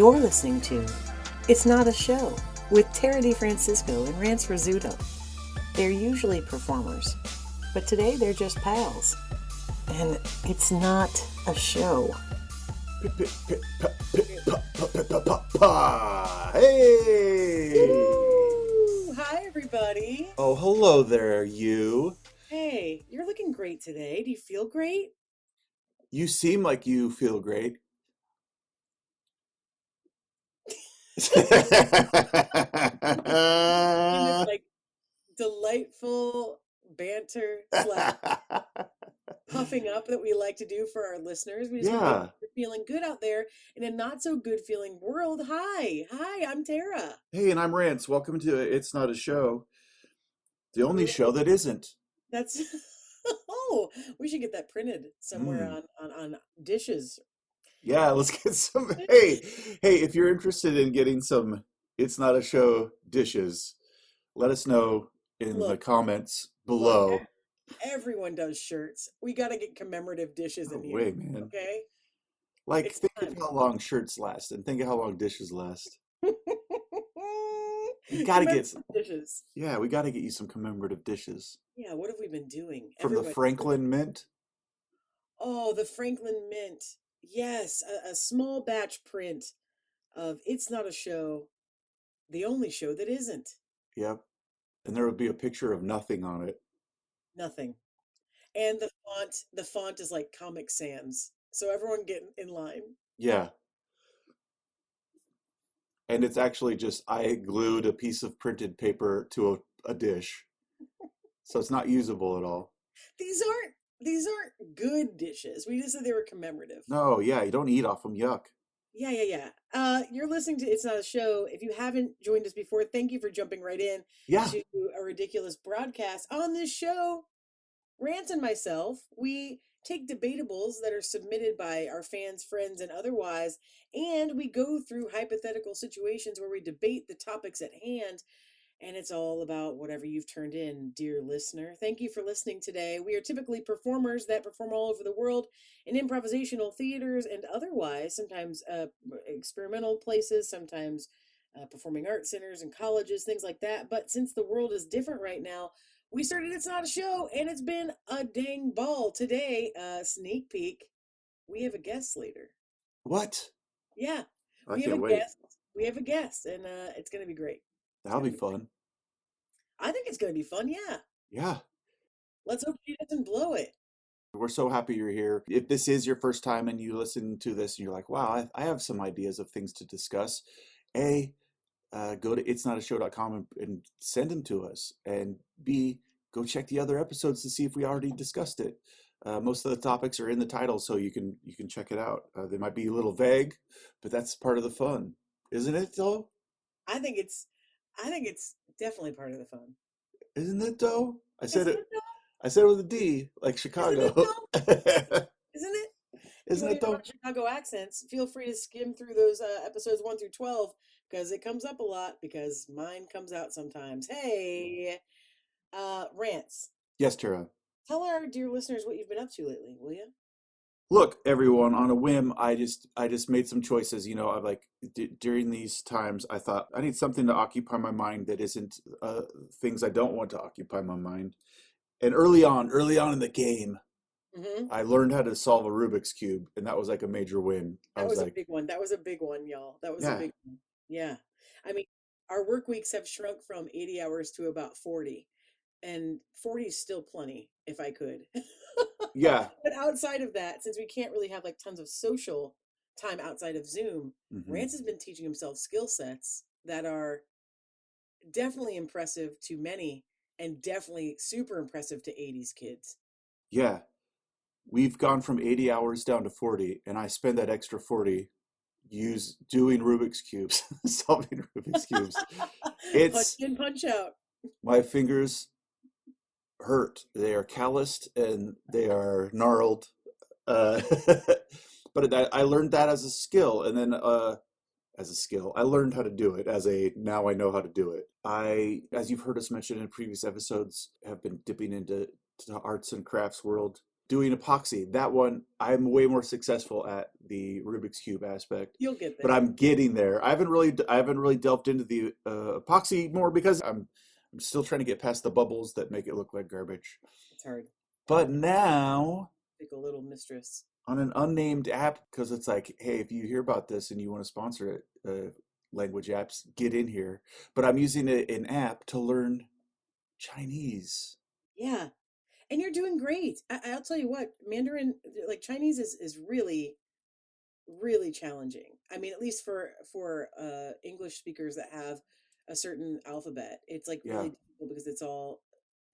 You're listening to It's Not a Show with Tara DeFrancisco and Rance Rizzuto. They're usually performers, but today they're just pals. And it's not a show. Hey! Woo! Hi, everybody. Oh, hello there, you. Hey, you're looking great today. Do you feel great? You seem like you feel great. In this like delightful banter slash puffing up that we like to do for our listeners. We just want to make Yeah. sure you're feeling good out there in a not so good feeling world. Hi, I'm Tara. Hey, and I'm Rance. Welcome to It's Not a Show, the only show that isn't. That's oh, we should get that printed somewhere on dishes. Yeah, let's get some. Hey, if you're interested in getting some It's Not a Show dishes, let us know in the comments below. Look, everyone does shirts. We got to get commemorative dishes in No here. way, man. Okay? Like, It's think time. of how long shirts last and think of how long dishes last. We gotta get some dishes. Yeah, we gotta get you some commemorative dishes. Yeah, what have we been doing? From the Franklin Mint? Oh, the Franklin Mint. Yes, a small batch print of It's Not a Show, the only show that isn't. Yep. And there would be a picture of nothing on it. Nothing. And the font is like Comic Sans. So everyone get in line. Yeah. And it's actually just I glued a piece of printed paper to a dish. So it's not usable at all. These aren't good dishes. We just said they were commemorative. No, yeah, you don't eat off them. Yuck. Yeah. You're listening to It's Not a Show. If you haven't joined us before, thank you for jumping right in to a ridiculous broadcast. On this show, Rance and myself, we take debatables that are submitted by our fans, friends, and otherwise, and we go through hypothetical situations where we debate the topics at hand. And it's all about whatever you've turned in, dear listener. Thank you for listening today. We are typically performers that perform all over the world in improvisational theaters and otherwise, sometimes experimental places, sometimes performing arts centers and colleges, things like that. But since the world is different right now, we started It's Not a Show, and it's been a dang ball. Today, sneak peek, we have a guest later. What? Yeah, I can't wait. We have a guest, and it's going to be great. That'll be fun. I think it's going to be fun, yeah. Yeah. Let's hope she doesn't blow it. We're so happy you're here. If this is your first time and you listen to this and you're like, wow, I have some ideas of things to discuss, go to itsnotashow.com and send them to us. And B, go check the other episodes to see if we already discussed it. Most of the topics are in the title, so you can check it out. They might be a little vague, but that's part of the fun, isn't it, though? I think it's definitely part of the fun. Isn't it, though? I said it with a D, like Chicago. Isn't it? Isn't it, though? Chicago accents. Feel free to skim through those episodes 1 through 12 because it comes up a lot. Because mine comes out sometimes. Hey, Rance. Yes, Tara. Tell our dear listeners what you've been up to lately, will you? Look, everyone, on a whim, I just made some choices. You know, I during these times, I thought I need something to occupy my mind that isn't things I don't want to occupy my mind. And early on in the game, I learned how to solve a Rubik's Cube, and that was like a major win. That was a big one. That was a big one, y'all. That was a big one. Yeah. I mean, our work weeks have shrunk from 80 hours to about 40. And 40 is still plenty, if I could. Yeah. But outside of that, since we can't really have like tons of social time outside of Zoom, Rance has been teaching himself skill sets that are definitely impressive to many and definitely super impressive to 80s kids. Yeah. We've gone from 80 hours down to 40, and I spend that extra 40 doing Rubik's Cubes, solving Rubik's Cubes. It's punch in, punch out. My fingers hurt. They are calloused and they are gnarled. But I learned that as a skill, and then I learned how to do it now I know how to do it. As you've heard us mention in previous episodes, have been dipping into the arts and crafts world. doing epoxy. That one, I'm way more successful at the Rubik's Cube aspect, You'll get but there. I'm getting there. I haven't really delved into the epoxy more because I'm still trying to get past the bubbles that make it look like garbage. It's hard. But now, Like a little mistress. on an unnamed app, because it's like, hey, if you hear about this and you want to sponsor it, language apps, get in here. But I'm using an app to learn Chinese. Yeah. And you're doing great. I'll tell you what, Mandarin, like Chinese is really, really challenging. I mean, at least for English speakers that have a certain alphabet, it's like Yeah, really difficult because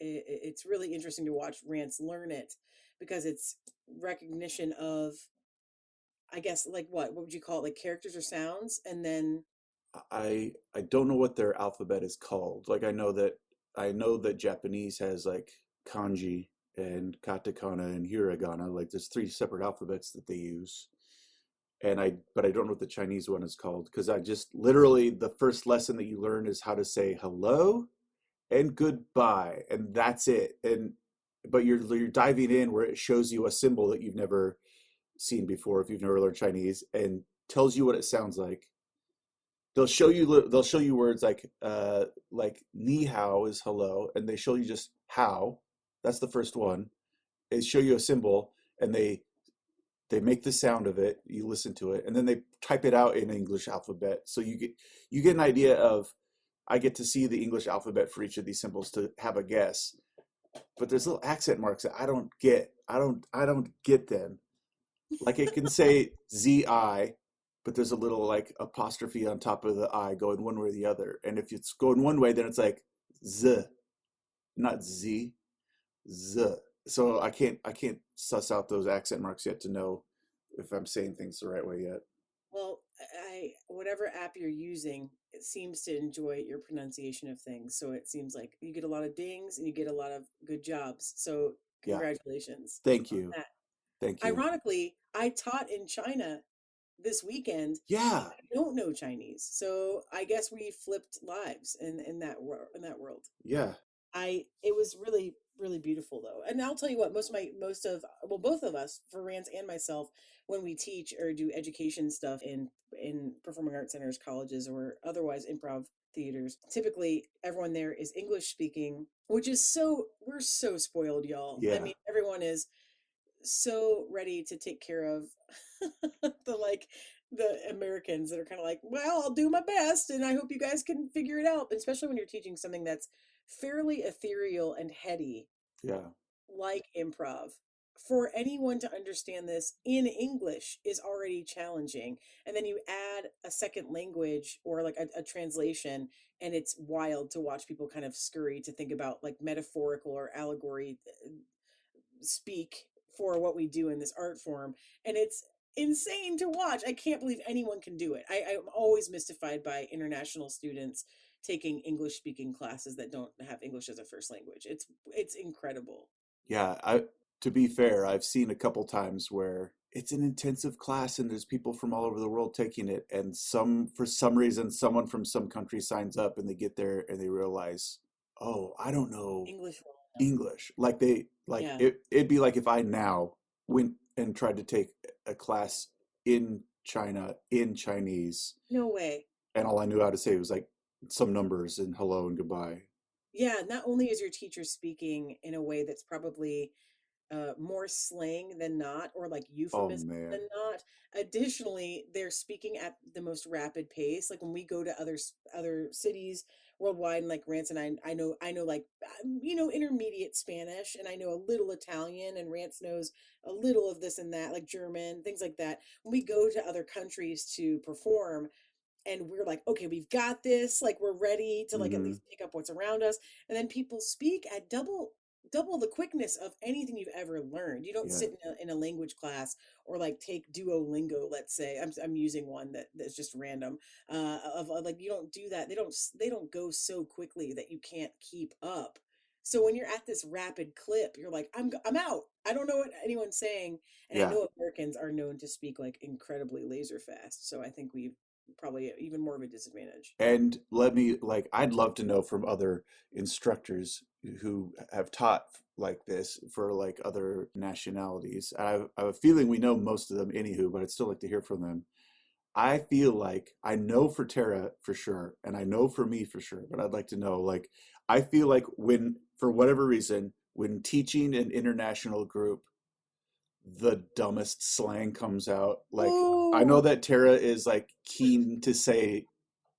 it's really interesting to watch Rance learn it because it's recognition of, I guess, like what would you call it, like characters or sounds, and then I don't know what their alphabet is called. Like I know that Japanese has like kanji and katakana and hiragana. Like there's three separate alphabets that they use. But I don't know what the Chinese one is called because I just literally the first lesson that you learn is how to say hello and goodbye, and that's it. But you're diving in where it shows you a symbol that you've never seen before if you've never learned Chinese and tells you what it sounds like. They'll show you words like ni hao is hello, and they show you just how. That's the first one. They show you a symbol, and they make the sound of it. You listen to it, and then they type it out in English alphabet. So you get an idea of. I get to see the English alphabet for each of these symbols to have a guess. But there's little accent marks that I don't get. I don't get them. Like it can say ZI, but there's a little like apostrophe on top of the I going one way or the other. And if it's going one way, then it's like Z, not Z, Z. So I can't suss out those accent marks yet to know if I'm saying things the right way yet. well, I whatever app you're using, it seems to enjoy your pronunciation of things. So it seems like you get a lot of dings and you get a lot of good jobs. So Yeah. congratulations Thank on you. that. Thank you. Ironically, I taught in China this weekend. Yeah. I don't know Chinese, so I guess we flipped lives in that world. Yeah. It was really really beautiful though, and I'll tell you what, both of us, for Rance and myself, when we teach or do education stuff in performing arts centers, colleges, or otherwise improv theaters, typically everyone there is English speaking, which is so we're so spoiled, y'all. I Yeah. mean, everyone is so ready to take care of the like the Americans that are kind of like, well, I'll do my best and I hope you guys can figure it out. Especially when you're teaching something that's fairly ethereal and heady, Yeah. like improv. For anyone to understand this in English is already challenging. And then you add a second language or like a translation, and it's wild to watch people kind of scurry to think about like metaphorical or allegory speak for what we do in this art form, and it's insane to watch. I can't believe anyone can do it. I'm always mystified by international students taking English speaking classes that don't have English as a first language. It's incredible. Yeah, to be fair, I've seen a couple times where it's an intensive class and there's people from all over the world taking it, and for some reason someone from some country signs up and they get there and they realize, "Oh, I don't know English. English." Yeah. It'd be like if I now went and tried to take a class in China in Chinese No way. and all I knew how to say was like some numbers and hello and goodbye. Yeah, not only is your teacher speaking in a way that's probably more slang than not, or like Oh euphemism than man. not. Additionally, they're speaking at the most rapid pace. Like when we go to other cities worldwide, and like Rance and I know like intermediate Spanish, and I know a little Italian, and Rance knows a little of this and that, like German, things like that. When we go to other countries to perform, and we're like, okay, we've got this, like we're ready to like at Hmm. least pick up what's around us, and then people speak at double the quickness of anything you've ever learned. You don't Yeah. sit in a language class or like take Duolingo, let's say. I'm using one that's just random. Of like, you don't do that. They don't go so quickly that you can't keep up. So when you're at this rapid clip, you're like, I'm out. I don't know what anyone's saying, and I Yeah. know Americans are known to speak like incredibly laser fast. So I think we probably even more of a disadvantage. I'd love to know from other instructors who have taught like this for like other nationalities. I have a feeling we know most of them anywho, but I'd still like to hear from them. I feel like I know for Tara for sure, and I know for me for sure, but I'd like to know, like, I feel like when, for whatever reason, when teaching an international group, the dumbest slang comes out. Like, I know Ooh. that Tara is like keen to say,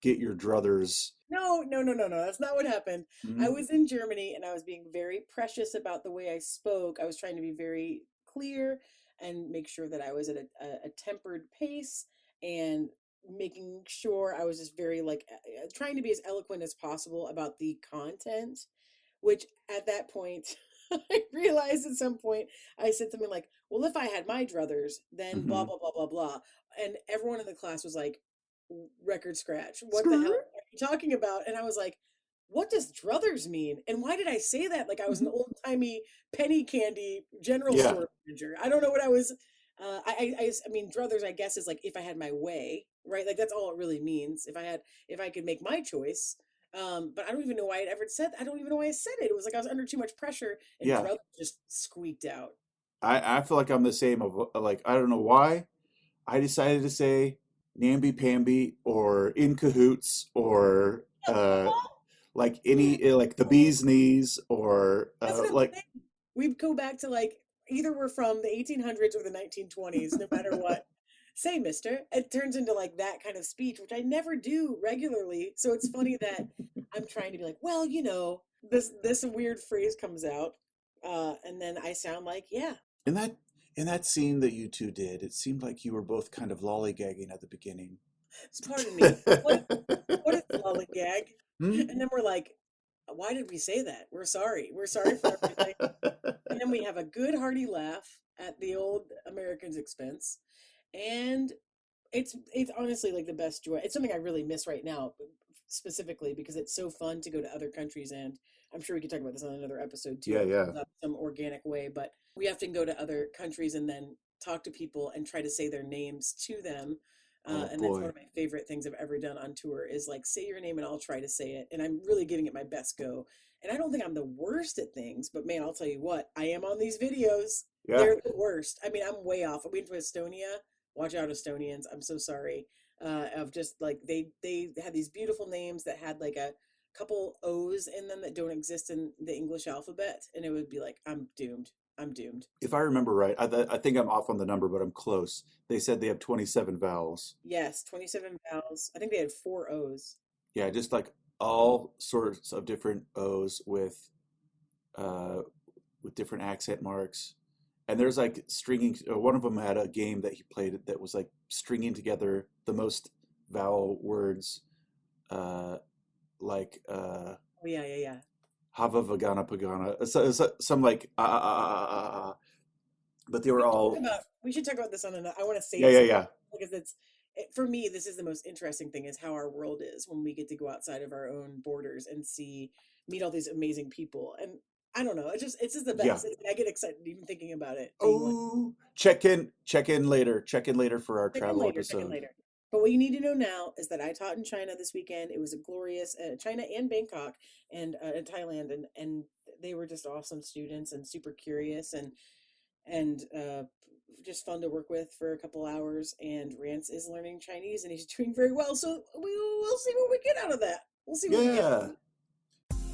get your druthers. No. That's not what happened. I Mhm. was in Germany and I was being very precious about the way I spoke. I was trying to be very clear and make sure that I was at a tempered pace and making sure I was just very like trying to be as eloquent as possible about the content, which at that point I realized at some point I said something like, well, if I had my druthers, then blah, Mhm. blah, blah, blah, blah. And everyone in the class was like, record scratch. What the hell Skrrr. are you talking about? And I was like, what does druthers mean? And why did I say that? Like I was an Mhm. old timey penny candy general Yeah. store manager. I don't know what I was. I mean, druthers, I guess, is like if I had my way, right? Like that's all it really means. If I could make my choice. But I don't even know why I don't even know why I said it. It was like I was under too much pressure and Yeah. druthers just squeaked out. I feel like I'm the same of like, I don't know why I decided to say namby pamby or in cahoots or like any like the bee's knees or That's another like thing. We go back to like either we're from the 1800s or the 1920s, no matter what. Say, mister. It turns into like that kind of speech, which I never do regularly. So it's funny that I'm trying to be like, well, this weird phrase comes out, and then I sound like, yeah. in that scene that you two did, it seemed like you were both kind of lollygagging at the beginning. Pardon me. What is lollygag? Hmm? And then we're like, why did we say that? We're sorry. We're sorry for everything. And then we have a good hearty laugh at the old American's expense. And it's honestly like the best joy. It's something I really miss right now, specifically because it's so fun to go to other countries. And I'm sure we could talk about this on another episode too. Yeah, If it yeah. comes up some organic way, but we often go to other countries and then talk to people and try to say their names to them. Oh And that's one boy. of my favorite things I've ever done on tour is like say your name and I'll try to say it. And I'm really giving it my best go. And I don't think I'm the worst at things, but man, I'll tell you what, I am on these videos. Yeah. They're the worst. I mean, I'm way off. I went to Estonia. Watch out, Estonians. I'm so sorry. Of just like they had these beautiful names that had like a couple O's in them that don't exist in the English alphabet, and it would be like, I'm doomed. I'm doomed. If I remember right, I think I'm off on the number, but I'm close. They said they have 27 vowels. Yes, 27 vowels. I think they had four O's. Yeah, just like all sorts of different O's uh with different accent marks. And there's like stringing. One of them had a game that he played that was like stringing together the most vowel words, uh, like Oh yeah, yeah, yeah. hava vagana pagana. Some like but they were all We should talk about this on another. I want to say yeah it yeah some yeah because for me this is the most interesting thing is how our world is when we get to go outside of our own borders and meet all these amazing people and I don't know it's just the yeah. best. I get excited even thinking about it being like Oh, check in later for our travel check in episode. later. But what you need to know now is that I taught in China this weekend. It was a glorious China and Bangkok and Thailand and they were just awesome students and super curious and just fun to work with for a couple hours. And Rance is learning Chinese and he's doing very well. So we'll see what we get out of that. We'll see what we get. Yeah.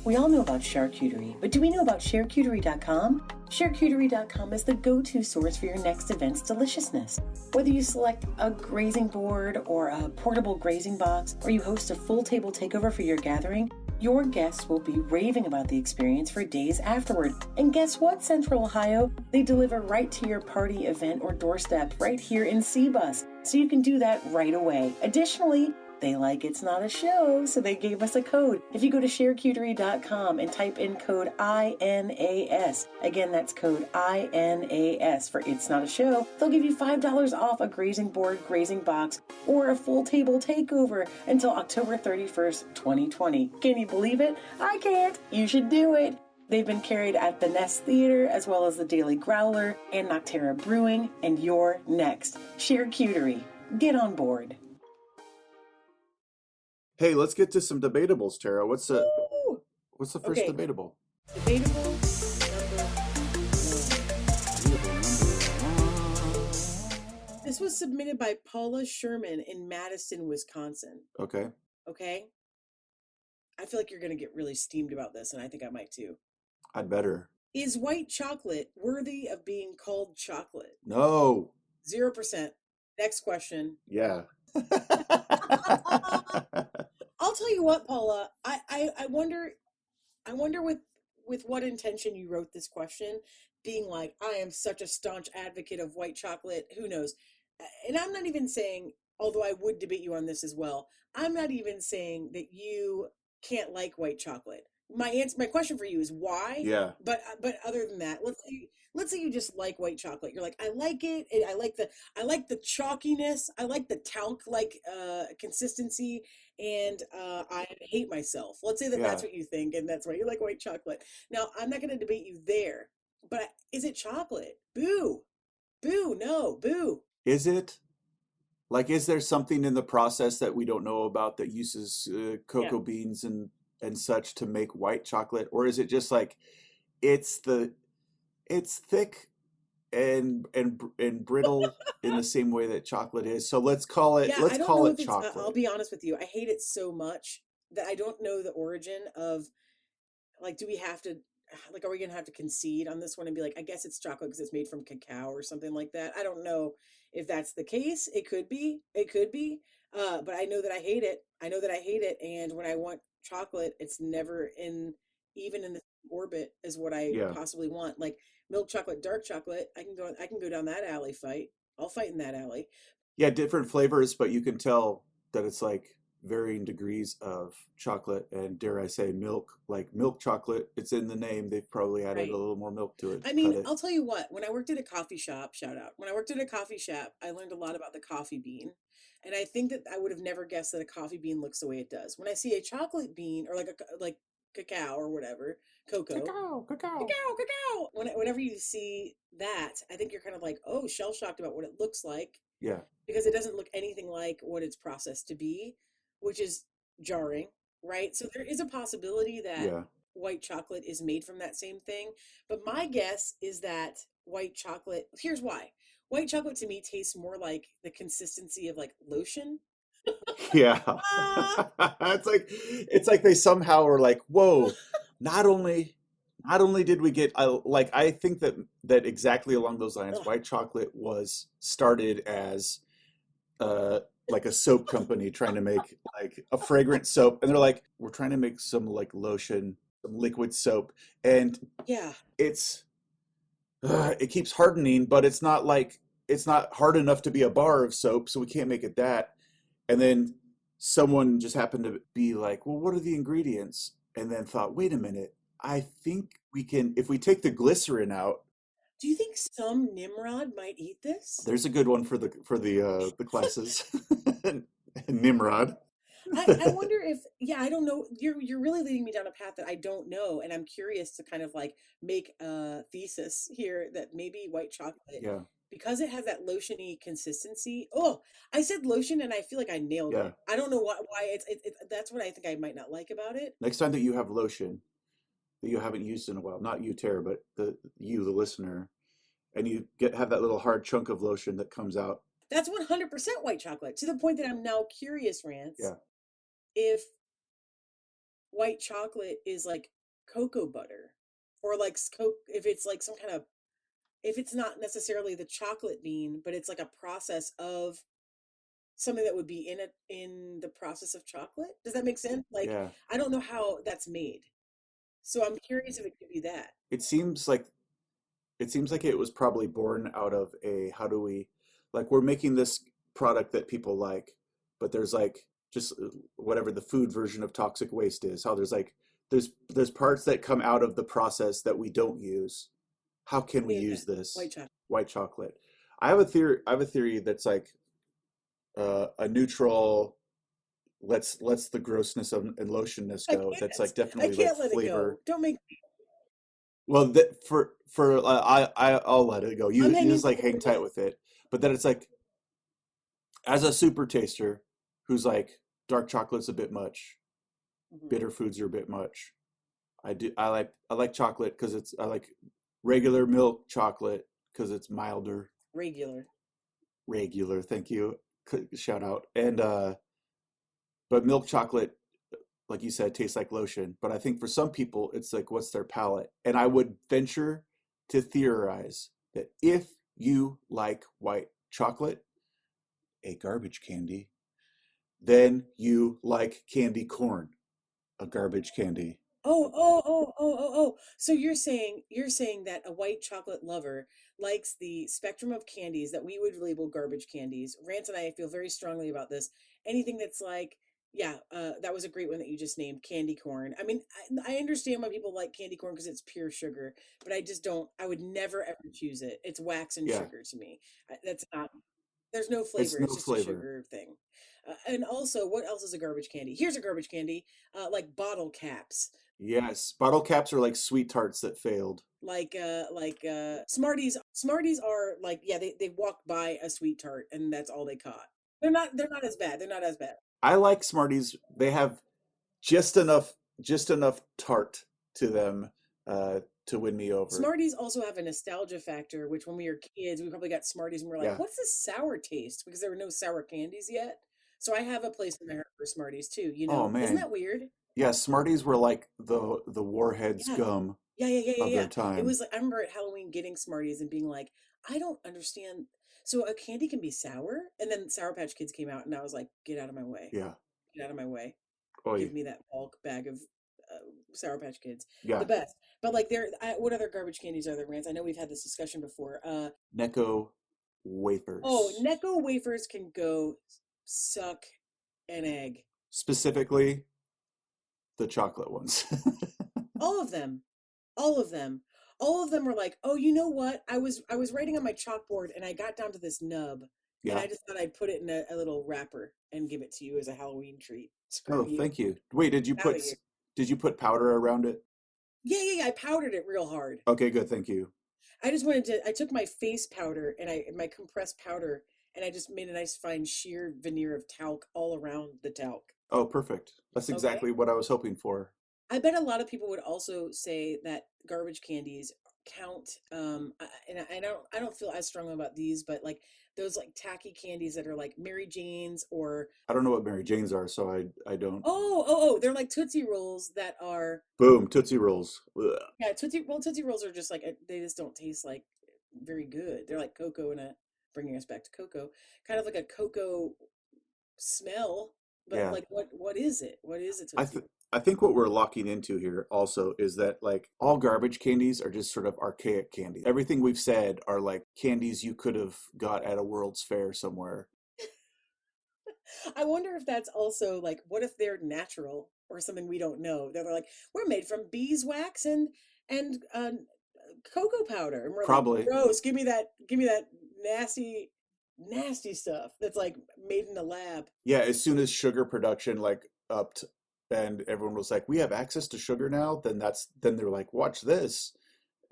We all know about charcuterie, but do we know about charcuterie.com? Charcuterie.com is the go-to source for your next event's deliciousness. Whether you select a grazing board or a portable grazing box, or you host a full table takeover for your gathering, your guests will be raving about the experience for days afterward. And guess what, Central Ohio? They deliver right to your party, event, or doorstep right here in C-Bus, so you can do that right away. Additionally, they like It's Not a Show, so they gave us a code. If you go to sharecuterie.com and type in code INAS, again, that's code INAS for It's Not a Show, they'll give you $5 off a grazing board, grazing box, or a full table takeover until October 31st, 2020. Can you believe it? I can't. You should do it. They've been carried at the Nest Theater, as well as the Daily Growler and Nocterra Brewing, and you're next. Sharecuterie. Get on board. Hey, let's get to some debatables, Tara. What's the Woo! first Okay, debatable? debatable number This was submitted by Paula Sherman in Madison, Wisconsin. Okay. Okay. I feel like you're going to get really steamed about this, and I think I might too. I'd better. Is white chocolate worthy of being called chocolate? No. 0%. Next question. Yeah. I'll tell you what, Paula. I wonder with what intention you wrote this question, being like, I am such a staunch advocate of white chocolate. Who knows? And I'm not even saying, although I would debate you on this as well, I'm not even saying that you can't like white chocolate. My question for you is why? Yeah. But other than that, let's say you just like white chocolate. You're like, I like it. I like the chalkiness. I like the talc like consistency, and I hate myself. Let's say that Yeah. that's what you think, and that's why you like white chocolate. Now, I'm not going to debate you there, but is it chocolate? Boo, boo, no, boo. Is it? Like, is there something in the process that we don't know about that uses cocoa beans and such to make white chocolate, or is it just like it's thick and brittle in the same way that chocolate is? So let's call it chocolate. I'll be honest with you. I hate it so much that I don't know the origin of, like, do we have to, like, are we gonna have to concede on this one and be like, I guess it's chocolate because it's made from cacao or something like that? I don't know if that's the case. It could be. But I know that I hate it. And when I want chocolate, it's never even in the orbit as what I Yeah. possibly want. Like milk chocolate, dark chocolate. I can go down that alley fight. I'll fight in that alley. Yeah, different flavors, but you can tell that it's like varying degrees of chocolate and, dare I say, milk. Like milk chocolate, it's in the name. They've probably added Right. a little more milk to it. I mean, I'll tell you what, when I worked at a coffee shop, shout out, when I worked at a coffee shop, I learned a lot about the coffee bean. And I think that I would have never guessed that a coffee bean looks the way it does. When I see a chocolate bean or like cacao or whatever, cocoa. Whenever you see that, I think you're kind of like, oh, shell shocked about what it looks like. Yeah. Because it doesn't look anything like what it's processed to be, which is jarring, right? So there is a possibility that white chocolate is made from that same thing. But my guess is that white chocolate, here's why. White chocolate to me tastes more like the consistency of like lotion. Yeah. It's like they somehow were like, whoa, not only did we get I think that exactly along those lines, white chocolate was started as like a soap company trying to make like a fragrant soap, and they're like, we're trying to make some like lotion, some liquid soap, and it keeps hardening, but it's not hard enough to be a bar of soap, so we can't make it that. And then someone just happened to be like, well, what are the ingredients? And then thought, wait a minute, I think we can, if we take the glycerin out. Do you think some Nimrod might eat this? There's a good one for the classes. Nimrod. I wonder if, I don't know. You're really leading me down a path that I don't know, and I'm curious to kind of like make a thesis here that maybe white chocolate, because it has that lotiony consistency. Oh, I said lotion, and I feel like I nailed it. I don't know why it's that's what I think I might not like about it. Next time that you have lotion that you haven't used in a while, not you, Tara, but the listener, and you have that little hard chunk of lotion that comes out. That's 100% white chocolate, to the point that I'm now curious, Rance. If white chocolate is like cocoa butter, or like if it's like some kind of, if it's not necessarily the chocolate bean, but it's like a process of something that would be in the process of chocolate. Does that make sense? Like, I don't know how that's made. So I'm curious if it could be that. It seems like it was probably born out of how do we, like, we're making this product that people like, but there's like just whatever the food version of toxic waste is, how there's parts that come out of the process that we don't use. How can we use this white chocolate? I have a theory that's like a neutral, let's the grossness and lotionness go. That's like definitely like flavor. It go. Don't make me. Well, I'll let it go. You just like hang tight with it. But then it's like, as a super taster who's like, dark chocolate's a bit much, bitter foods are a bit much. I like chocolate because I like regular milk chocolate because it's milder. Regular. Regular, thank you. Shout out. And but milk chocolate, like you said, tastes like lotion. But I think for some people, it's like, what's their palate? And I would venture to theorize that if you like white chocolate, a garbage candy, then you like candy corn, a garbage candy. So you're saying that a white chocolate lover likes the spectrum of candies that we would label garbage candies. Rance and I feel very strongly about this. Anything that's like, yeah, that was a great one that you just named, candy corn. I mean, I understand why people like candy corn because it's pure sugar, but I just don't. I would never ever choose it. It's wax and Yeah, sugar to me. That's not. There's no it's flavor. no It's just a flavor. sugar thing. And also, what else is a garbage candy? Here's a garbage candy, like bottle caps. Yes, bottle caps are like sweet tarts that failed. Smarties are like, yeah, they walked by a sweet tart and that's all they caught. They're not as bad. They're not as bad. I like Smarties. They have just enough just enough tart to them to win me over. Smarties also have a nostalgia factor, which when we were kids, we probably got Smarties and we're like, Yeah. what's this sour taste? Because there were no sour candies yet. So I have a place in my heart for Smarties too, you Oh know? Isn't man. that weird? Yeah, Smarties were like the Warheads Yeah. gum of Yeah. their It time. was like I remember at Halloween getting Smarties and being like, I don't understand. So a candy can be sour, and then Sour Patch Kids came out, and I was like, get out of my way, Yeah. get out of my way. Give Oi. me that bulk bag of Sour Patch Kids, the Yeah. best. But like, what other garbage candies are there, Rance? I know we've had this discussion before. Necco Oh, wafers. Necco wafers can go suck an egg. Specifically the chocolate ones. All of them. All of them. All of them were like, "Oh, you know what? I was writing on my chalkboard and I got down to this nub and Yeah. I just thought I'd put it in a little wrapper and give it to you as a Halloween treat. Screw Oh, you. thank you. Wait, Out of here." did you put powder around it? Yeah. I powdered it real hard. Okay, good, thank you. I took my face powder and my compressed powder and I just made a nice fine sheer veneer of talc all around the talc. Oh, perfect. That's Okay? exactly what I was hoping for. I bet a lot of people would also say that garbage candies count. And I don't feel as strong about these, but like those like tacky candies that are like Mary Jane's or I don't know what Mary Jane's are, so I don't. they're like Tootsie Rolls that are, Boom, Tootsie Rolls. Ugh. yeah, Tootsie Rolls are just like they just don't taste like very good. They're like cocoa and a bringing us back to cocoa, kind of like a cocoa smell, but Yeah. like what is it? What is a I Tootsie th Roll? I think what we're locking into here also is that like all garbage candies are just sort of archaic candy. Everything we've said are like candies you could have got at a World's Fair somewhere. I wonder if that's also like, what if they're natural or something we don't know? They're like, we're made from beeswax and cocoa powder, and we're like, Probably. gross. Give me that nasty, nasty stuff that's like made in the lab. Yeah, as soon as sugar production like upped and everyone was like, we have access to sugar now, then they're like, watch this.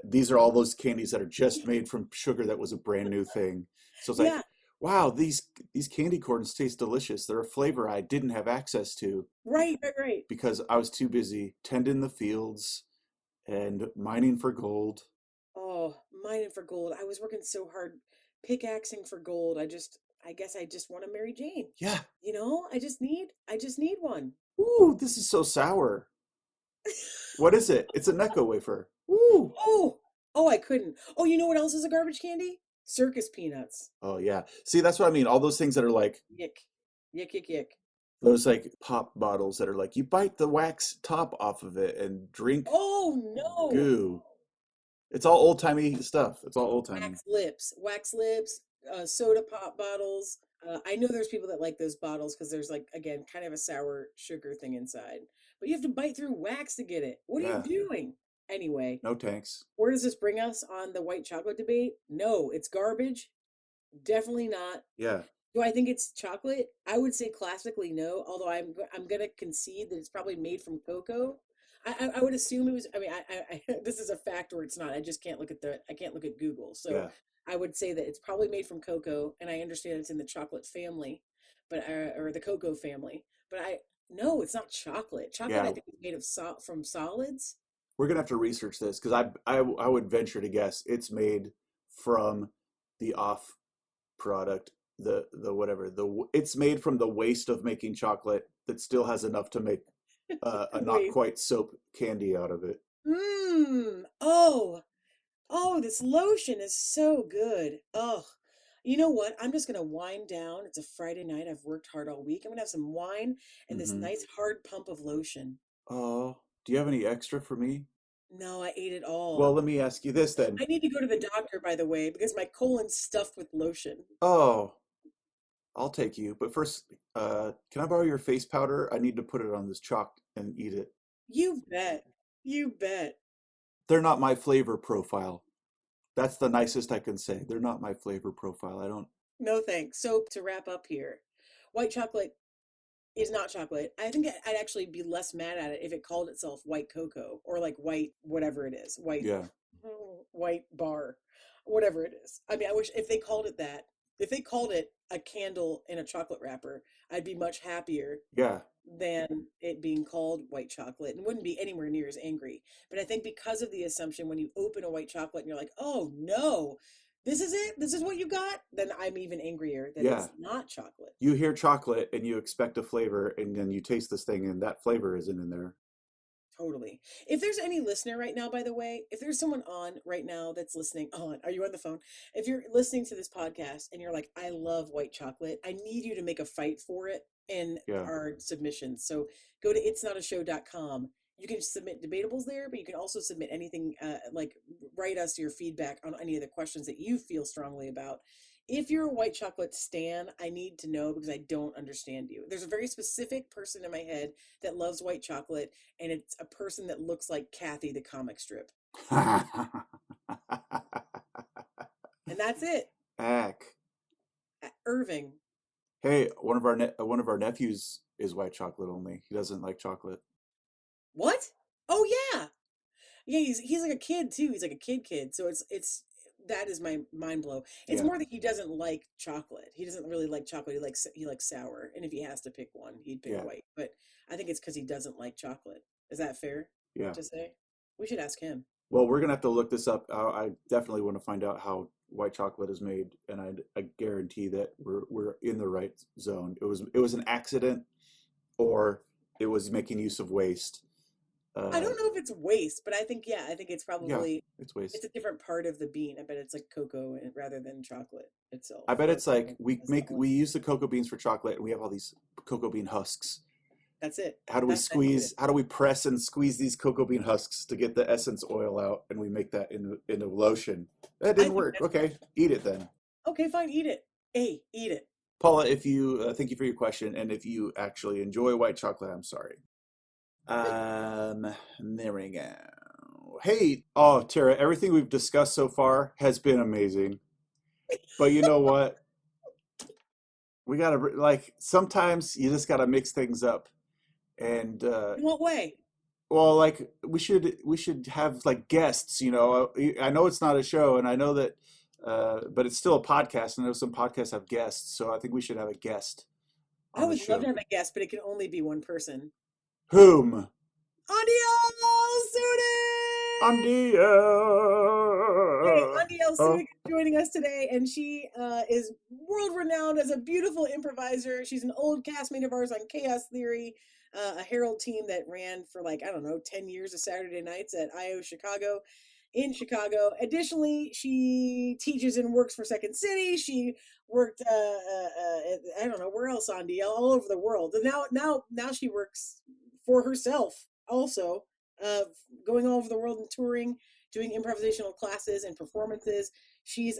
These are all those candies that are just made from sugar that was a brand new thing. So it's like, Yeah, wow, these candy corns taste delicious. They're a flavor I didn't have access to right. because I was too busy tending the fields and mining for gold. Oh, mining for gold. I was working so hard pickaxing for gold. I guess I just want a Mary Jane. Yeah. You know, I just need one. Ooh, this is so sour. What is it? It's a Necco wafer. Ooh. Oh, oh, I couldn't. Oh, you know what else is a garbage candy? Circus peanuts. Oh yeah. See, that's what I mean. All those things that are like Yick. Yick. those like pop bottles that are like you bite the wax top off of it and drink Oh no. goo. It's all old timey stuff. It's all old timey. Wax lips, soda pop bottles. I know there's people that like those bottles because there's like, again, kind of a sour sugar thing inside. But you have to bite through wax to get it. What are you Yeah. doing? Anyway, No tanks. where does this bring us on the white chocolate debate? No, it's garbage. Definitely not. Yeah. Do I think it's chocolate? I would say classically no, although I'm gonna concede that it's probably made from cocoa. I would assume it was. I mean, this is a fact or it's not. I can't look at Google. So Yeah. I would say that it's probably made from cocoa, and I understand it's in the chocolate family, but or the cocoa family. But no, it's not chocolate. Chocolate I Yeah. think is made of from solids. We're gonna have to research this because I would venture to guess it's made from the off product it's made from the waste of making chocolate that still has enough to make a not quite soap candy out of it. Oh, this lotion is so good. Oh, you know what? I'm just gonna wind down. It's a Friday night. I've worked hard all week. I'm gonna have some wine and this nice hard pump of lotion. Oh, do you have any extra for me? No, I ate it all. Well, let me ask you this then. I need to go to the doctor, by the way, because my colon's stuffed with lotion. Oh, I'll take you. But first, can I borrow your face powder? I need to put it on this chalk and eat it. You bet. You bet. They're not my flavor profile. That's the nicest I can say. They're not my flavor profile. I don't. No thanks. So to wrap up here, white chocolate is not chocolate. I think I'd actually be less mad at it if it called itself white cocoa or like white whatever it is, white bar, whatever it is. I mean, I wish if they called it that. If they called it a candle in a chocolate wrapper, I'd be much happier. Yeah. Than it being called white chocolate and wouldn't be anywhere near as angry. But I think because of the assumption when you open a white chocolate and you're like, oh no, this is it? This is what you got? Then I'm even angrier that it's not chocolate. You hear chocolate and you expect a flavor and then you taste this thing and that flavor isn't in there. Totally. If there's any listener right now, by the way, if there's someone on right now that's listening on, are you on the phone? If you're listening to this podcast and you're like, I love white chocolate, I need you to make a fight for it in our submissions. So go to itsnotashow.com. You can submit debatables there, but you can also submit anything, like write us your feedback on any of the questions that you feel strongly about. If you're a white chocolate stan, I need to know because I don't understand you. There's a very specific person in my head that loves white chocolate, and it's a person that looks like Kathy the comic strip. And that's it. Irving. Hey, one of our nephews is white chocolate only. He doesn't like chocolate. What? Oh yeah. Yeah, he's like a kid too. He's like a kid. So it's that is my mind blow. It's more that he doesn't like chocolate. He doesn't really like chocolate. He likes sour. And if he has to pick one, he'd pick white. But I think it's because he doesn't like chocolate. Is that fair to say? We should ask him. Well, we're gonna have to look this up. I definitely want to find out how white chocolate is made, and I guarantee that we're in the right zone. It was an accident, or it was making use of waste. I don't know if it's waste, but I think it's probably it's waste. It's a different part of the bean. I bet it's like cocoa rather than chocolate itself. I bet it's like we use the cocoa beans for chocolate, and we have all these cocoa bean husks. That's it. How do we press and squeeze these cocoa bean husks to get the essence oil out, and we make that into lotion? That didn't work. Okay, eat it then. Okay, fine, eat it. Hey, eat it. Paula, if you thank you for your question, and if you actually enjoy white chocolate, I'm sorry. There we go. Hey, Tara, everything we've discussed so far has been amazing. But you know what? We gotta sometimes you just gotta mix things up. And in what way? Well, like we should have like guests. You know, I know it's not a show, and I know that, but it's still a podcast. I know some podcasts have guests, so I think we should have a guest. I would love to have a guest, but it can only be one person. Whom? Andel Sudik! Andel Sudik is joining us today, and she is world-renowned as a beautiful improviser. She's an old castmate of ours on Chaos Theory, a Herald team that ran for 10 years of Saturday nights at I.O. Chicago in Chicago. Additionally, she teaches and works for Second City. She worked, I don't know, where else, Andel? All over the world. And now she works for herself also, going all over the world and touring, doing improvisational classes and performances. She's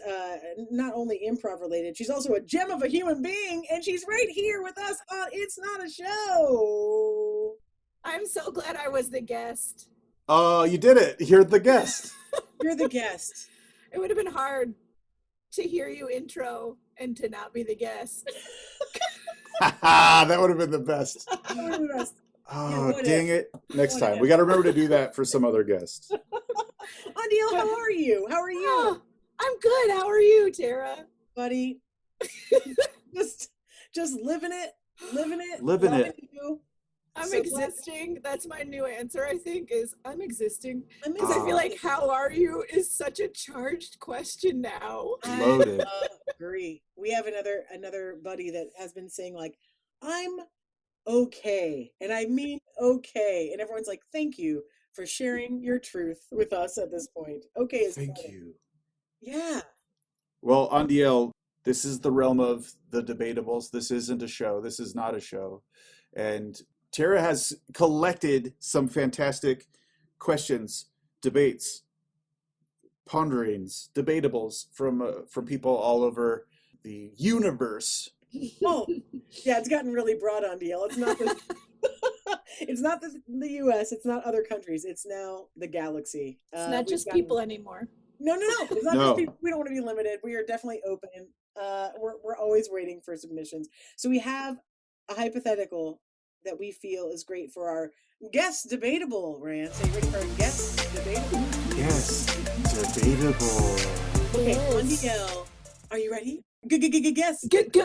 not only improv related, she's also a gem of a human being, and she's right here with us on It's Not a Show. I'm so glad I was the guest. Oh, you did it. You're the guest. You're the guest. It would have been hard to hear you intro and to not be the guest. That would have been the best. That would have been the best. Oh, dang it. Next time. We got to remember to do that for some other guests. Andel, how are you? How are you? Oh, I'm good. How are you, Tara? Buddy. just living it. Living it. You. I'm so existing. That's my new answer, I think, is I'm existing. Because I feel like how are you is such a charged question now. Loaded. agree. We have another buddy that has been saying like, I'm okay. And I mean okay. And everyone's like, thank you for sharing your truth with us at this point. Okay is Thank funny. you. Yeah. Well, Andiel, this is the realm of the debatables. This isn't a show. This is not a show. And Tara has collected some fantastic questions, debates, ponderings, debatables from people all over the universe. Oh, yeah, it's gotten really broad on deal. It's not the it's not the US, it's not other countries. It's now the galaxy. It's not just people anymore. No. It's not just people. We don't want to be limited. We are definitely open. We're always waiting for submissions. So we have a hypothetical that we feel is great for our guest debatable, Rand. So you ready for our guest debatable? Yes, debatable. Okay, Andiel, are you ready? Guess. Guess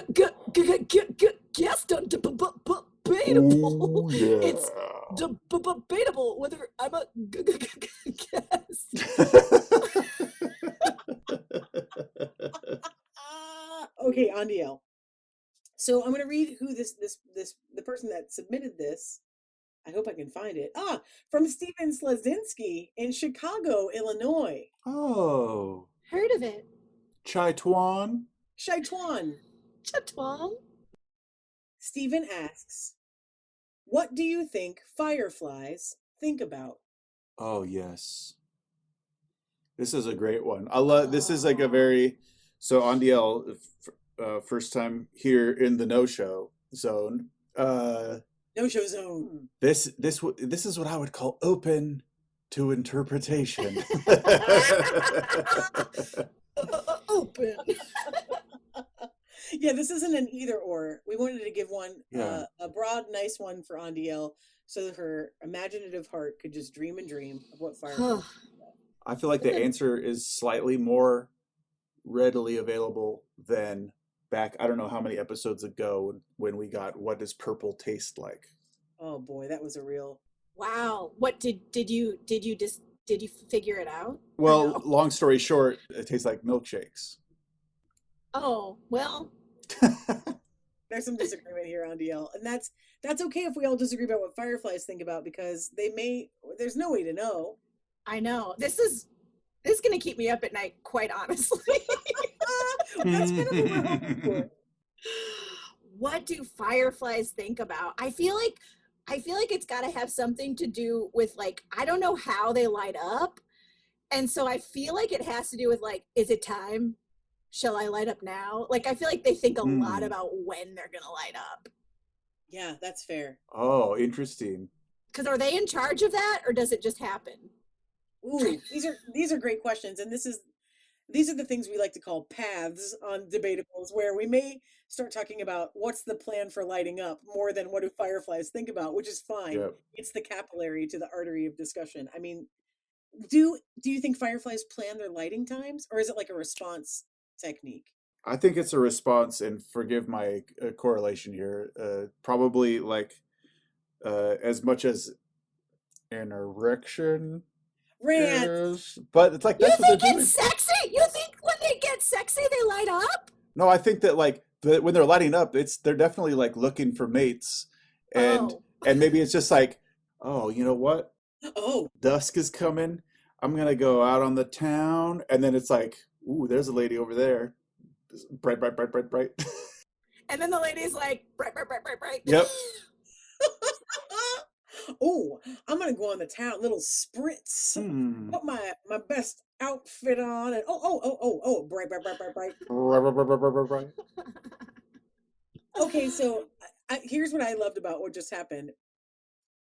debatable. Ooh, yeah. It's debatable whether I'm a guest. Okay, Andiel. So I'm going to read who the person that submitted this. I hope I can find it. From Steven Slazinski in Chicago, Illinois. Oh. Heard of it. Chai-tuan. Shaituan. Chatwang. Stephen asks, what do you think fireflies think about? Oh, yes. This is a great one. This is like a very, so Andiel, first time here in the no-show zone. No-show zone. This is what I would call open to interpretation. Open. Yeah, this isn't an either or. We wanted to give one a broad, nice one for Andiel, so her imaginative heart could just dream and dream of what fireflies. I feel like the answer is slightly more readily available than back. I don't know how many episodes ago when we got "What Does Purple Taste Like?" Oh boy, that was a real. Wow. What did you figure it out? Well, No? long story short, it tastes like milkshakes. Oh, well. There's some disagreement here on DL, and that's okay if we all disagree about what fireflies think about, because there's no way to know. I know. This is going to keep me up at night, quite honestly. That's kind of what we're hoping for. What do fireflies think about? I feel like it's got to have something to do with, like, I don't know how they light up. And so I feel like it has to do with, like, is it time? Shall I light up now? Like, I feel like they think a lot about when they're going to light up. Yeah, that's fair. Oh, interesting. Because are they in charge of that, or does it just happen? Ooh, these are great questions. And these are the things we like to call paths on Debatables, where we may start talking about what's the plan for lighting up more than what do fireflies think about, which is fine. Yep. It's the capillary to the artery of discussion. I mean, do you think fireflies plan their lighting times, or is it like a response technique? I think it's a response, and forgive my correlation here, probably like as much as an erection. Rant. But it's like, that's what they're doing. You think it's sexy? You think when they get sexy they light up? No, I think that like when they're lighting up, they're definitely like looking for mates, and maybe it's just like, oh, you know what? Oh, dusk is coming. I'm gonna go out on the town, and then it's like, ooh, there's a lady over there, bright, bright, bright, bright, bright. And then the lady's like, bright, bright, bright, bright, bright. Yep. Oh, I'm gonna go on the town, little spritz, put my best outfit on, and bright, bright, bright, bright, bright. Right. Okay, so here's what I loved about what just happened.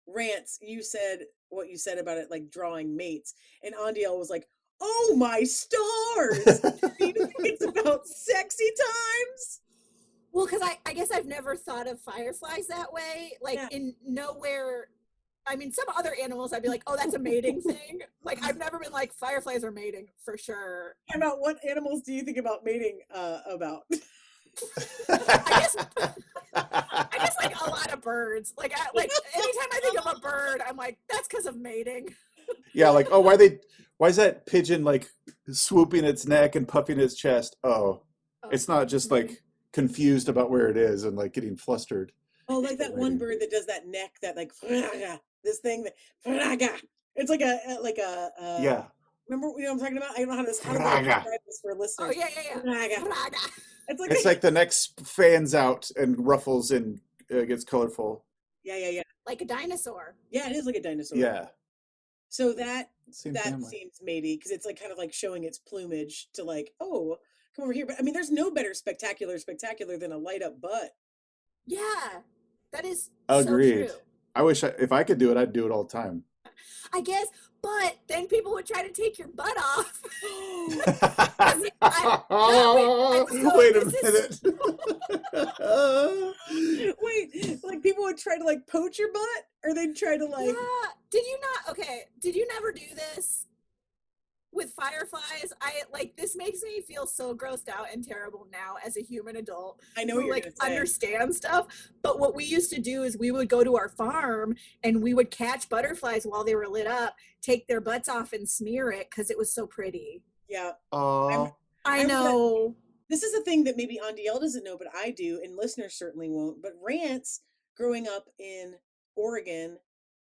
Rants, you said what you said about it, like drawing mates, and Andiel was like, oh my stars! Do you think it's about sexy times? Well, because I guess I've never thought of fireflies that way. Like, in nowhere, I mean, some other animals I'd be like, oh, that's a mating thing. Like, I've never been like, fireflies are mating for sure. About what animals do you think about mating about? I guess like a lot of birds. Like anytime I think of a bird, I'm like, that's because of mating. Yeah, like, oh, why is that pigeon like swooping its neck and puffing its chest? Oh, It's not just like confused about where it is and like getting flustered. Oh, like that one bird that does that neck, that like this thing that it's like yeah. Remember, you know what I'm talking about? I don't know how to describe this for listeners. Oh yeah. It's like the neck fans out and ruffles and gets colorful. Yeah. Like a dinosaur. Yeah, it is like a dinosaur. Yeah. So that family. seems matey because it's like kind of like showing its plumage to like, oh, come over here. But I mean, there's no better spectacular than a light up butt. Yeah, that is agreed. So true. I wish if I could do it, I'd do it all the time. I guess, but then people would try to take your butt off. Wait a minute. Wait, like people would try to like poach your butt, or they'd try to like. Yeah. Did you never do this with fireflies? This makes me feel so grossed out and terrible now as a human adult. I know who understand stuff. But what we used to do is we would go to our farm and we would catch butterflies while they were lit up, take their butts off and smear it because it was so pretty. Yeah. I know. This is a thing that maybe Andel doesn't know, but I do, and listeners certainly won't. But Rance, growing up in Oregon,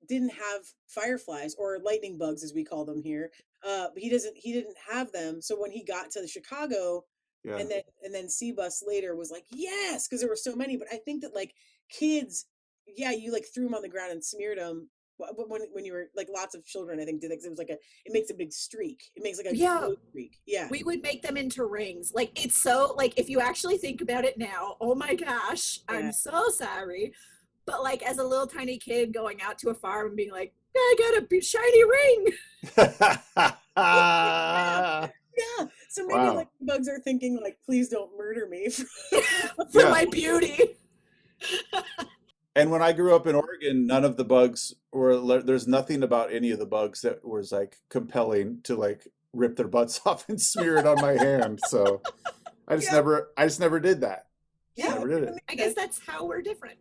didn't have fireflies or lightning bugs, as we call them here. But he didn't have them. So when he got to Chicago, and then C-Bus later was like, yes, because there were so many. But I think that like kids, yeah, you like threw them on the ground and smeared them. But when you were like lots of children, I think did that because it was like it makes a big streak. It makes like a glow streak. Yeah. We would make them into rings. Like it's so like if you actually think about it now, oh my gosh, yeah. I'm so sorry. But like as a little tiny kid going out to a farm and being like, I got a shiny ring. Yeah. So maybe like bugs are thinking like, please don't murder me for my beauty. And when I grew up in Oregon, none of the bugs there's nothing about any of the bugs that was like compelling to like rip their butts off and smear it on my hand. So I just never did that. Yeah. Never did it. I guess that's how we're different.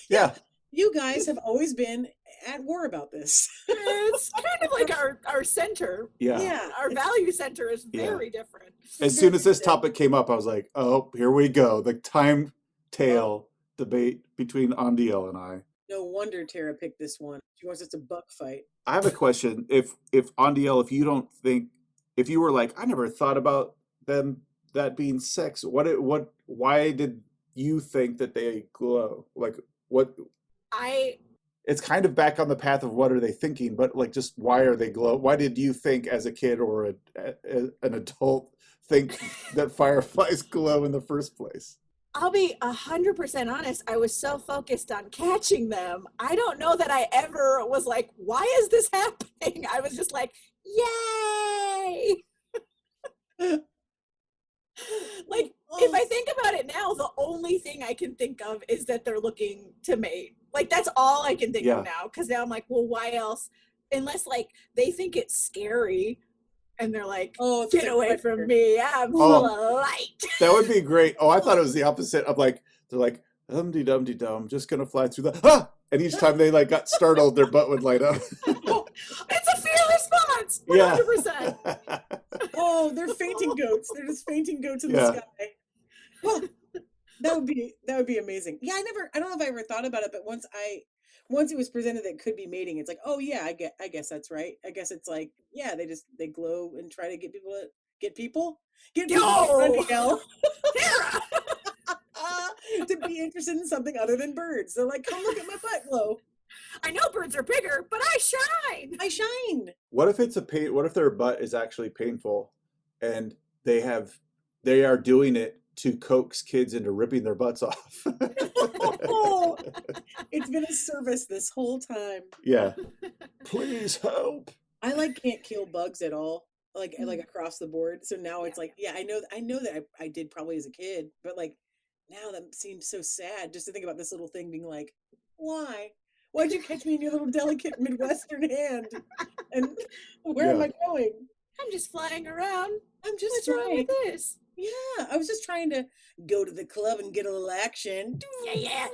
Yeah. You guys have always been at war about this. It's kind of like our center. Yeah. Our value center is very different. As soon as this topic came up, I was like, oh, here we go. The time tail debate between Andel and I. No wonder Tara picked this one. She wants us to buck fight. I have a question. If Andel, if you were like, I never thought about that being sex, why did you think that they glow? Like what? It's kind of back on the path of what are they thinking, but like just why are they glow? Why did you think as a kid or an adult think that fireflies glow in the first place? I'll be 100% honest. I was so focused on catching them. I don't know that I ever was like, why is this happening? I was just like, yay. Like, if I think about it now, the only thing I can think of is that they're looking to mate. Like, that's all I can think of now. Because now I'm like, well, why else? Unless, like, they think it's scary. And they're like, oh, get away from me. I'm full of light. That would be great. Oh, I thought it was the opposite of like, they're like, dum-de-dum-de-dum, just going to fly through the, and each time they like got startled, their butt would light up. It's a fear response. 100%. Oh, they're fainting goats. They're just fainting goats in the sky. Oh, that would be amazing. Yeah, I don't know if I ever thought about it, but once it was presented that it could be mating, it's like, oh yeah, I guess that's right. I guess it's like, yeah, they glow and try to get people Tara! to be interested in something other than birds. They're like, come look at my butt glow. I know birds are bigger, but I shine. What if it's what if their butt is actually painful and they are doing it to coax kids into ripping their butts off? Oh, it's been a service this whole time. Yeah. Please help. I can't kill bugs at all. Like across the board. So now it's like, yeah, I know that I did probably as a kid, but like now that seems so sad just to think about this little thing being like, why'd you catch me in your little delicate Midwestern hand? And where am I going? I'm just flying around. What's wrong with this? Yeah, I was just trying to go to the club and get a little action. Yeah.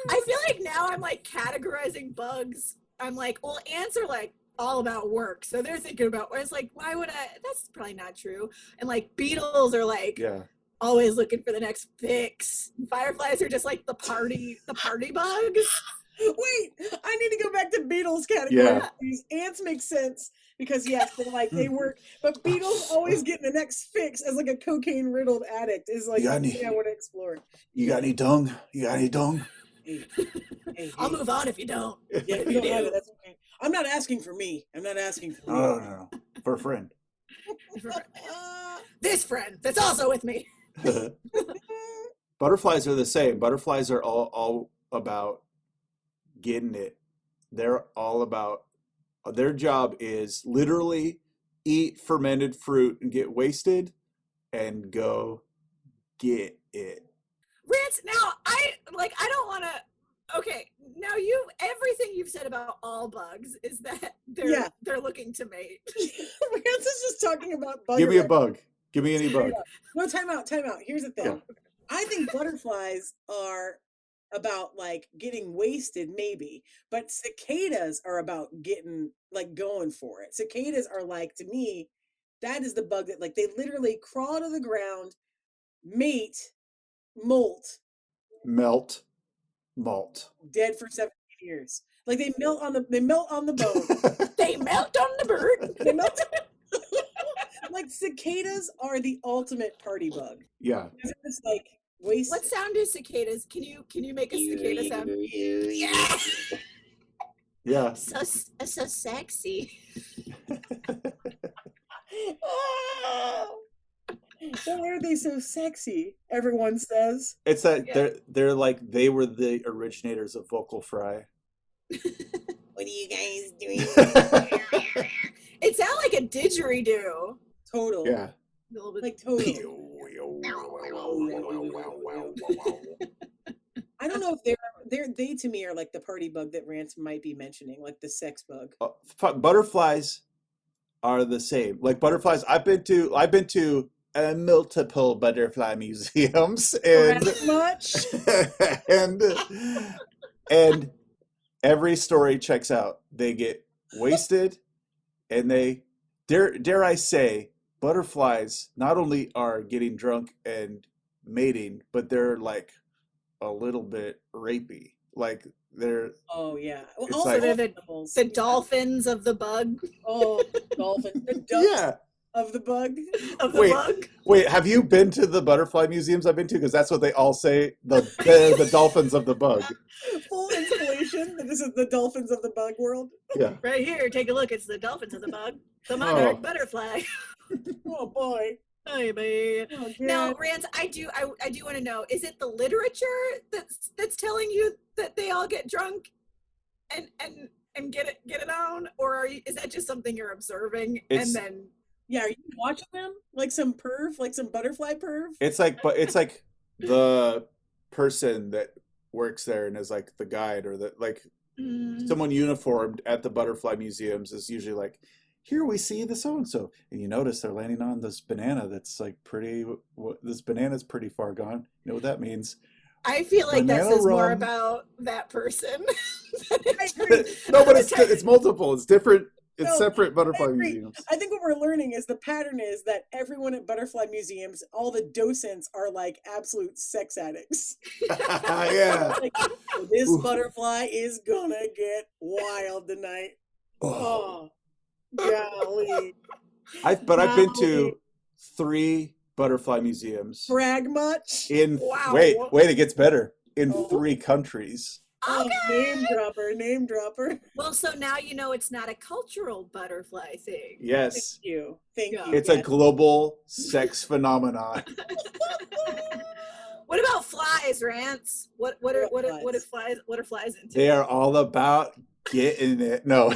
I feel like now I'm like categorizing bugs. I'm like, well, ants are like all about work. So they're thinking about where it's like, why would I? That's probably not true. And like beetles are like, always looking for the next fix. Fireflies are just like the party bugs. Wait, I need to go back to beetles category. Yeah. These ants make sense because yes, they're like they work, but beetles always getting the next fix as like a cocaine riddled addict is like something I want to explore. You got any dung? You got any dung? Hey, I'll move on if you don't. Yeah, if you don't have it, that's okay. I'm not asking for me. I'm not asking for you. No. For a friend. This friend that's also with me. Butterflies are the same. Butterflies are all about getting it. They're all about, their job is literally eat fermented fruit and get wasted and go get it. Rance, now I don't want to, okay, now everything you've said about all bugs is that they're looking to mate. Rance is just talking about bugs. Give me a bug. Give me any bug. No, time out. Here's the thing. Yeah. I think butterflies are about like getting wasted maybe, but cicadas are about getting like going for it. Cicadas are like, to me, that is the bug that like they literally crawl to the ground, mate, molt, dead for 17 years. Like they melt on the bone. They melt on the bird. They melt. Like cicadas are the ultimate party bug. Yeah. It's like wasted. What sound do cicadas? Can you make a cicada sound? Yeah. Yeah. So sexy. Why are they so sexy? Everyone says. It's that they're like they were the originators of vocal fry. What are you guys doing? It sounded like a didgeridoo. Total. Yeah. A little bit. Like total. I don't know if they to me are like the party bug that Rance might be mentioning, like the sex bug. Butterflies are the same. Like butterflies, I've been to multiple butterfly museums and and every story checks out. They get wasted and they dare I say butterflies not only are getting drunk and mating, but they're like a little bit rapey. Like they're well, also like, they're the dolphins of the bug. Oh, dolphins. The ducks of the bug. Wait, have you been to the butterfly museums I've been to? Because that's what they all say. The dolphins of the bug. Full installation. This is the dolphins of the bug world. Yeah. Right here, take a look. It's the dolphins of the bug. The monarch butterfly. Oh boy. Hey, babe. Oh, now, Rance, I do want to know: is it the literature that's telling you that they all get drunk and get it on, or is that just something you're observing and then? Yeah, are you watching them like some perv, like some butterfly perv? It's like the person that works there and is like the guide or someone uniformed at the butterfly museums is usually like, here we see the so-and-so. And you notice they're landing on this banana that's like this banana's pretty far gone. You know what that means? I feel like that says more about that person. No, but it's multiple. It's different. It's separate butterfly museums. I think what we're learning is the pattern is that everyone at butterfly museums, all the docents are like absolute sex addicts. Yeah. Like, this butterfly is gonna get wild tonight. Oh, golly. I've been to 3 butterfly museums. Brag much? Wait, it gets better. In 3 countries. Okay. Oh, name dropper. Well, so now you know it's not a cultural butterfly thing. Yes. Thank you. It's a global sex phenomenon. What about flies, Rance? What are flies into? They are all about getting it. No.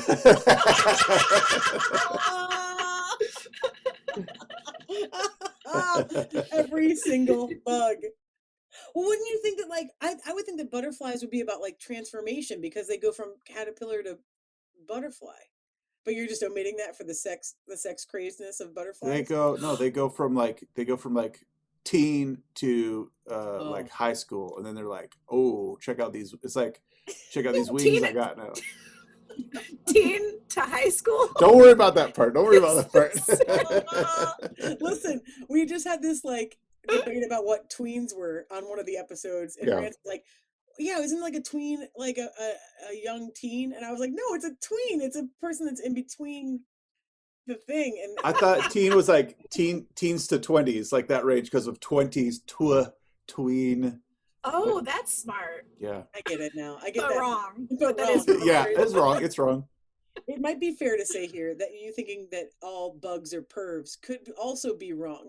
Every single bug. Well, wouldn't you think that like I would think that butterflies would be about like transformation because they go from caterpillar to butterfly. But you're just omitting that for the sex craziness of butterflies. They go from like teen to like high school, and then they're like, oh, check out these wings I got now. Teen to high school. Don't worry about that part. Listen, Listen, we just had this like debate about what tweens were on one of the episodes, and Rance was like, yeah, isn't like a tween like a young teen? And I was like, no, it's a tween. It's a person that's in between the thing. And I thought teen was like teens to 20s, like that range, because of 20s to tween. Oh, that's smart. Yeah, I get it now. I get but that wrong. But that wrong. is wrong. Yeah, it's wrong. It's wrong. It might be fair to say here that you thinking that all bugs are pervs could also be wrong.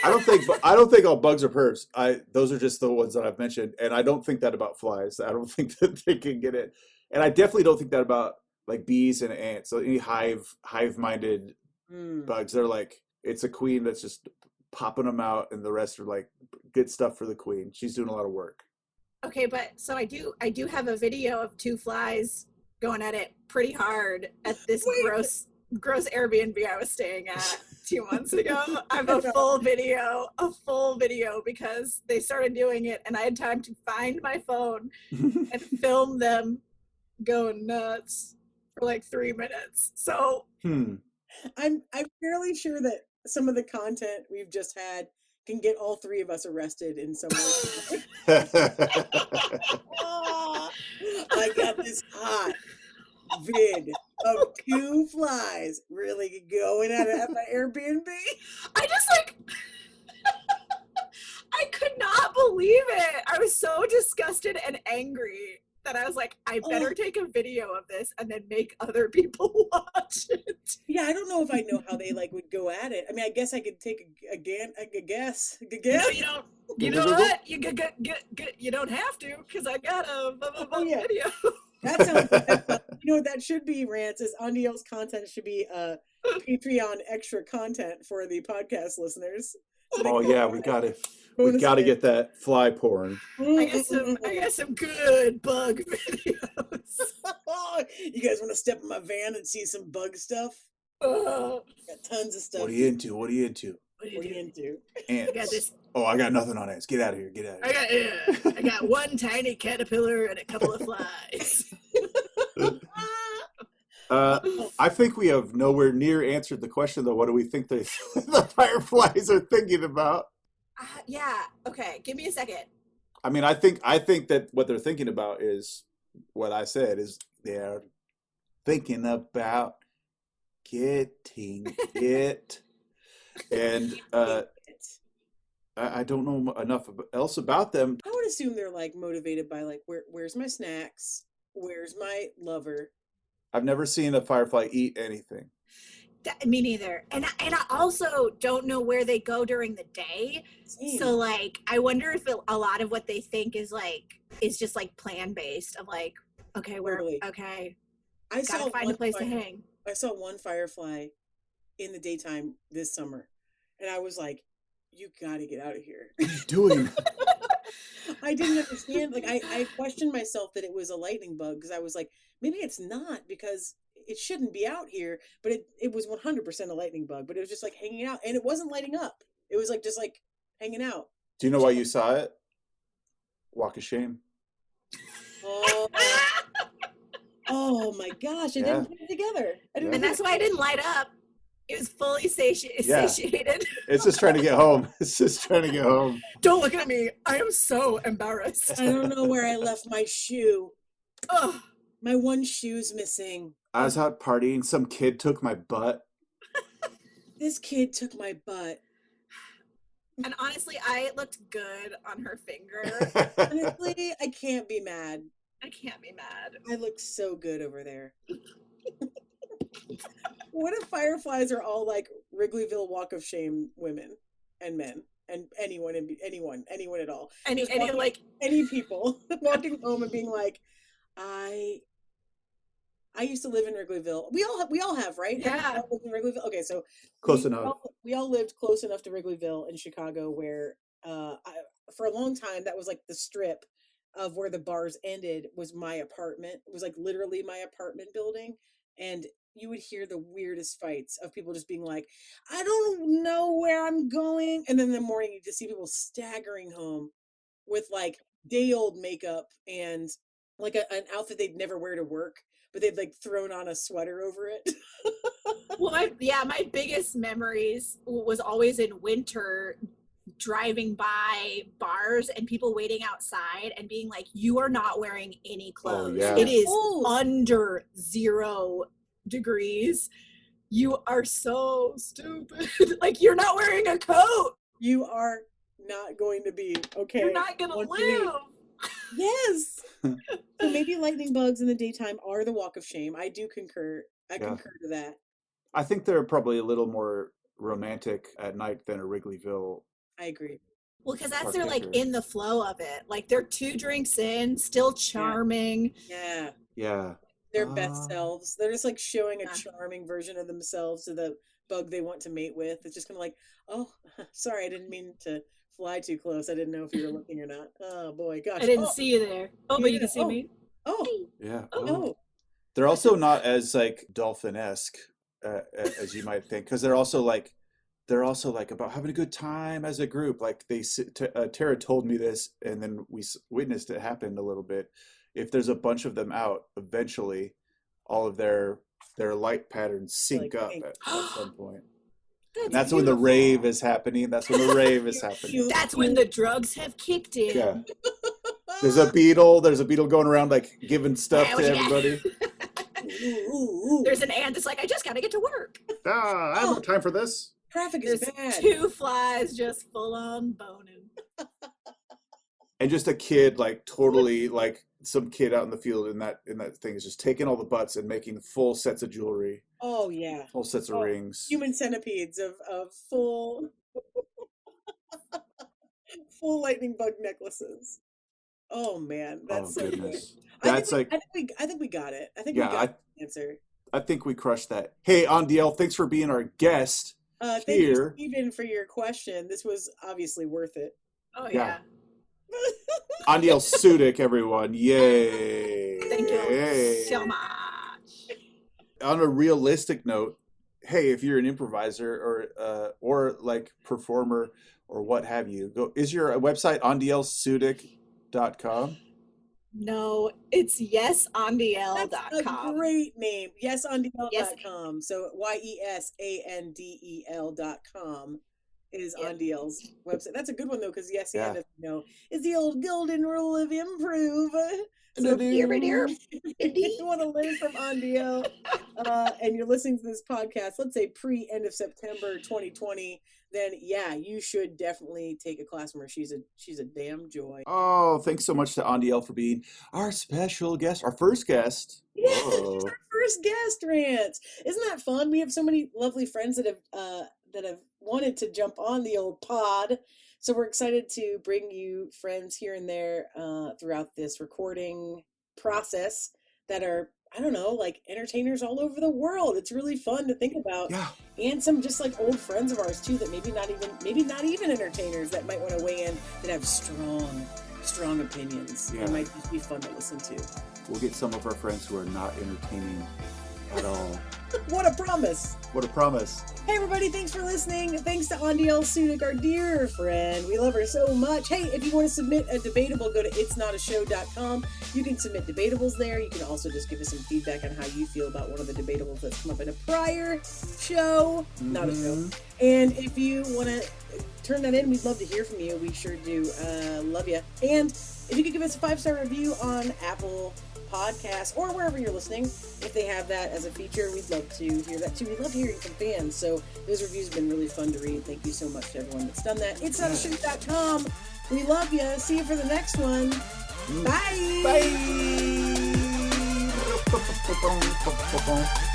I don't think all bugs are pervs. Those are just the ones that I've mentioned, and I don't think that about flies. I don't think that they can get it, and I definitely don't think that about like bees and ants. So any hive-minded bugs, they're like, it's a queen that's just popping them out, and the rest are like good stuff for the queen. She's doing a lot of work. Okay, but so I do have a video of two flies going at it pretty hard at this gross Airbnb I was staying at 2 months ago. I have a full video because they started doing it and I had time to find my phone and film them going nuts for like 3 minutes. So I'm fairly sure that some of the content we've just had can get all three of us arrested in some way. I got this hot vid of two flies really going at it at my Airbnb. I just like I could not believe it. I was so disgusted and angry that I was like, I better take a video of this and then make other people watch it. Yeah, I don't know if I know how they like would go at it. I mean, I guess I could take a guess. You know what? You don't have to because I got a video. That sounds like, you know what that should be, Rance, is Andiel's content should be Patreon extra content for the podcast listeners. Oh yeah, we gotta get that fly porn. I got some good bug videos. You guys want to step in my van and see some bug stuff? Got tons of stuff. What are you into? What are you into? Ants. I got this. Oh, I got nothing on ants. Get out of here. I got one tiny caterpillar and a couple of flies. I think we have nowhere near answered the question, though. What do we think the fireflies are thinking about? Yeah. Okay. Give me a second. I mean, I think that what they're thinking about is what I said is they're thinking about getting it. And I don't know enough else about them. I would assume they're like motivated by like, where's my snacks? Where's my lover? I've never seen a firefly eat anything. Me neither. And I also don't know where they go during the day. Same. So like, I wonder if a lot of what they think is just like plan based of like, okay, I gotta find a place to hang. I saw one firefly in the daytime this summer, and I was like, you gotta get out of here. What are you doing? I didn't understand. Like, I questioned myself that it was a lightning bug because I was like, maybe it's not because it shouldn't be out here. But it was 100% a lightning bug. But it was just like hanging out, and it wasn't lighting up. It was like just like hanging out. Do you know why you saw it? Walk of shame. Oh my gosh! I didn't put it together. And that's why I didn't light up. It was fully satiated. It's just trying to get home. Don't look at me. I am so embarrassed. I don't know where I left my shoe. Oh, my one shoe's missing. I was out partying. Some kid took my butt. This kid took my butt. And honestly, I looked good on her finger. Honestly, I can't be mad. I look so good over there. What if fireflies are all like Wrigleyville Walk of Shame women and men and anyone at all? Any people walking home and being like, I used to live in Wrigleyville. We all have, right? Yeah. In Wrigleyville. Okay, so close enough. We all lived close enough to Wrigleyville in Chicago where for a long time that was like the strip of where the bars ended was my apartment. It was like literally my apartment building. And you would hear the weirdest fights of people just being like, I don't know where I'm going. And then in the morning, you just see people staggering home with like day old makeup and like an outfit they'd never wear to work, but they'd like thrown on a sweater over it. Well, my biggest memories was always in winter driving by bars and people waiting outside and being like, you are not wearing any clothes. yeah. It is under 0 degrees. You are so stupid. Like, you're not wearing a coat. You are not going to be okay. You're not going to live. Yes. So maybe lightning bugs in the daytime are the walk of shame. I do concur. I concur to that. I think they're probably a little more romantic at night than a Wrigleyville. I agree. Well, because that's they're like in the flow of it. Like, they're 2 drinks in, still charming. Yeah. Yeah. Their best selves. They're just like showing a charming version of themselves to the bug they want to mate with. It's just kind of like, oh, sorry, I didn't mean to fly too close. I didn't know if you were looking or not. Oh boy, gosh. I didn't see you there. Oh, but you can see me. Oh. Yeah. Oh. They're also not as like dolphin-esque as you might think, because they're also like about having a good time as a group. Like Tara told me this, and then we witnessed it happen a little bit. If there's a bunch of them out, eventually all of their light patterns sync up at some point. That's when the rave is happening. That's when the drugs have kicked in. Yeah. There's a beetle going around like giving stuff to everybody. There's an ant that's like, I just gotta get to work. I have no time for this. Traffic is bad. 2 flies just full on boning. And just a kid, like totally like some kid out in the field in that thing is just taking all the butts and making full sets of jewelry. Oh yeah. Full sets of rings. Human centipedes of full full lightning bug necklaces. Oh man, that's so good. That's I think we got it. I think we got the answer. I think we crushed that. Hey, Andel, thanks for being our guest. Thank you, Stephen, for your question. This was obviously worth it. Oh yeah. Andel Sudik, everyone. Yay. Thank you so much. On a realistic note, hey, if you're an improviser or like performer or what have you, is your website andelsudik.com? No, it's yesandel.com. That's a great name. Yesandel.com. So YESANDEL.com is Andel's website. That's a good one though, because is the old golden rule of improv. So if you want to learn from Andel and you're listening to this podcast, let's say pre-end of September 2020, then you should definitely take a class from her. She's a damn joy. Oh, thanks so much to Andel for being our special guest, our first guest. Yeah, our first guest, Rance. Isn't that fun? We have so many lovely friends that have wanted to jump on the old pod. So we're excited to bring you friends here and there throughout this recording process that are, I don't know, like entertainers all over the world. It's really fun to think about. Yeah. And some just like old friends of ours too that maybe not even entertainers that might want to weigh in that have strong opinions. Yeah. It might just be fun to listen to. We'll get some of our friends who are not entertaining at all. What a promise. What a promise. Hey everybody, thanks for listening. Thanks to Andel Sudik, our dear friend. We love her so much. Hey, if you want to submit a debatable, go to itsnotashow.com. You can submit debatables there. You can also just give us some feedback on how you feel about one of the debatables that's come up in a prior show. Not a show. And if you want to turn that in, we'd love to hear from you. We sure do. Love you. And if you could give us a 5-star review on Apple Podcasts or wherever you're listening, if they have that as a feature, we'd love to hear that too. We love hearing from fans, so those reviews have been really fun to read. Thank you so much to everyone that's done that. Itsnotashow.com. We love you. See you for the next one. Bye. Bye.